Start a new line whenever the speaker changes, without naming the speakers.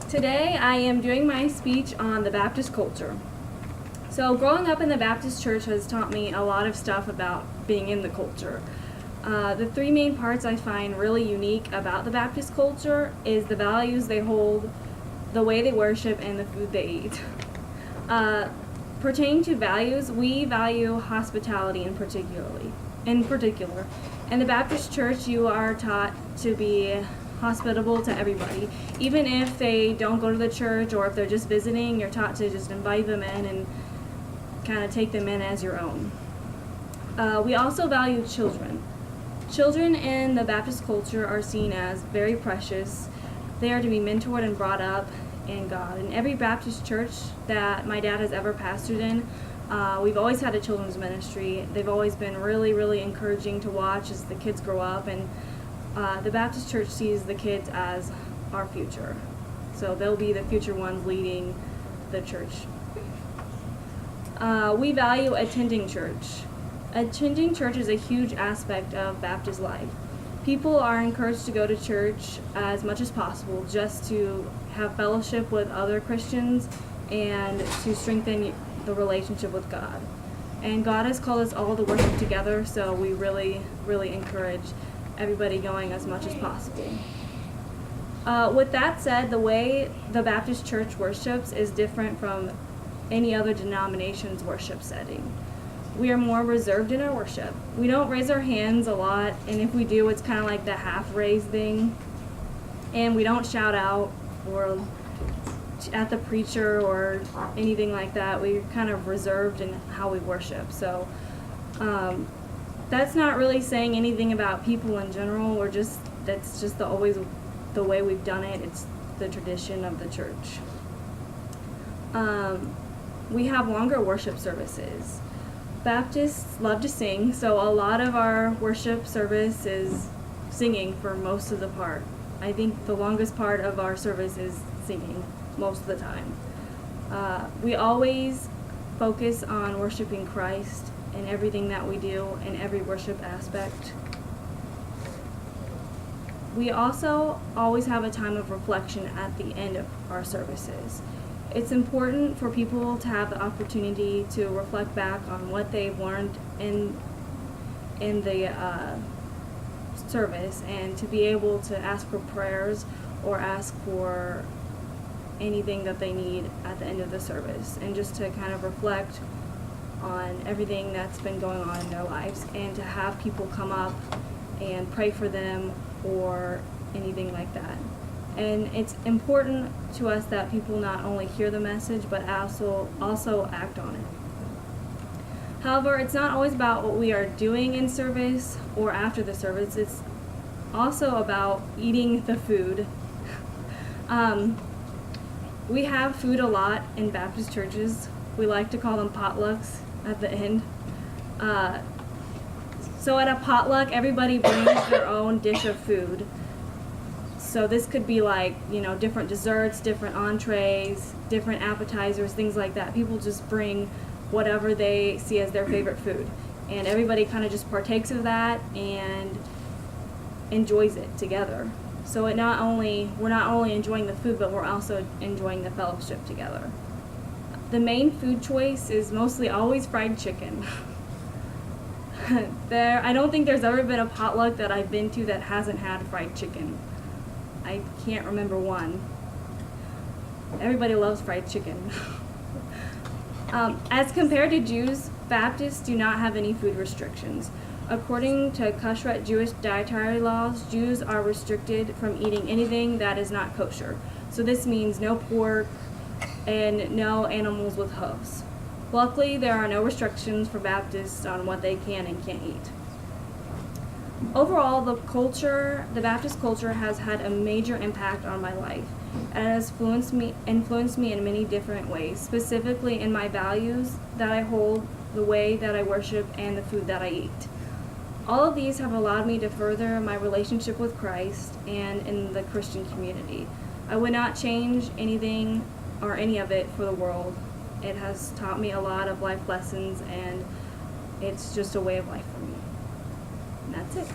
Today I am doing my speech on the Baptist culture. So growing up in the Baptist church has taught me a lot of stuff about being in the culture. The three main parts I find really unique about the Baptist culture is the values they hold, the way they worship, and the food they eat. Pertaining to values, we value hospitality in particular. In the Baptist church, you are taught to be hospitable to everybody. Even if they don't go to the church or if they're just visiting, you're taught to just invite them in and kind of take them in as your own. We also value children. Children in the Baptist culture are seen as very precious. They are to be mentored and brought up in God. In every Baptist church that my dad has ever pastored in, we've always had a children's ministry. They've always been really, really encouraging to watch as the kids grow up, and the Baptist church sees the kids as our future. So they'll be the future ones leading the church. We value attending church. Attending church is a huge aspect of Baptist life. People are encouraged to go to church as much as possible just to have fellowship with other Christians and to strengthen the relationship with God. And God has called us all to worship together, so we really, really encourage everybody going as much as possible. With that said, the way the Baptist church worships is different from any other denomination's worship setting. We are more reserved in our worship. We don't raise our hands a lot, and if we do, it's kind of like the half-raised thing. And we don't shout out or at the preacher or anything like that. We're kind of reserved in how we worship. So that's not really saying anything about people in general, or that's just always the way we've done it. It's the tradition of the church. We have longer worship services. Baptists love to sing, so a lot of our worship service is singing for most of the part. I think the longest part of our service is singing most of the time. We always focus on worshiping Christ in everything that we do, in every worship aspect. We also always have a time of reflection at the end of our services. It's important for people to have the opportunity to reflect back on what they've learned in the service, and to be able to ask for prayers or ask for anything that they need at the end of the service, and just to kind of reflect on everything that's been going on in their lives, and to have people come up and pray for them or anything like that. And it's important to us that people not only hear the message, but also act on it. However, it's not always about what we are doing in service or after the service. It's also about eating the food. We have food a lot in Baptist churches. We like to call them potlucks at the end. So at a potluck, everybody brings their own dish of food. So this could be like, different desserts, different entrees, different appetizers, things like that. People just bring whatever they see as their favorite food. And everybody kind of just partakes of that and enjoys it together. So we're not only enjoying the food, but we're also enjoying the fellowship together. The main food choice is mostly always fried chicken. I don't think there's ever been a potluck that I've been to that hasn't had fried chicken. I can't remember one. Everybody loves fried chicken. As compared to Jews, Baptists do not have any food restrictions. According to Kashrut Jewish dietary laws, Jews are restricted from eating anything that is not kosher. So this means no pork and no animals with hooves. Luckily, there are no restrictions for Baptists on what they can and can't eat. Overall, the Baptist culture has had a major impact on my life. It has influenced me in many different ways, specifically in my values that I hold, the way that I worship, and the food that I eat. All of these have allowed me to further my relationship with Christ and in the Christian community. I would not change anything or any of it for the world. It has taught me a lot of life lessons, and it's just a way of life for me. And that's it.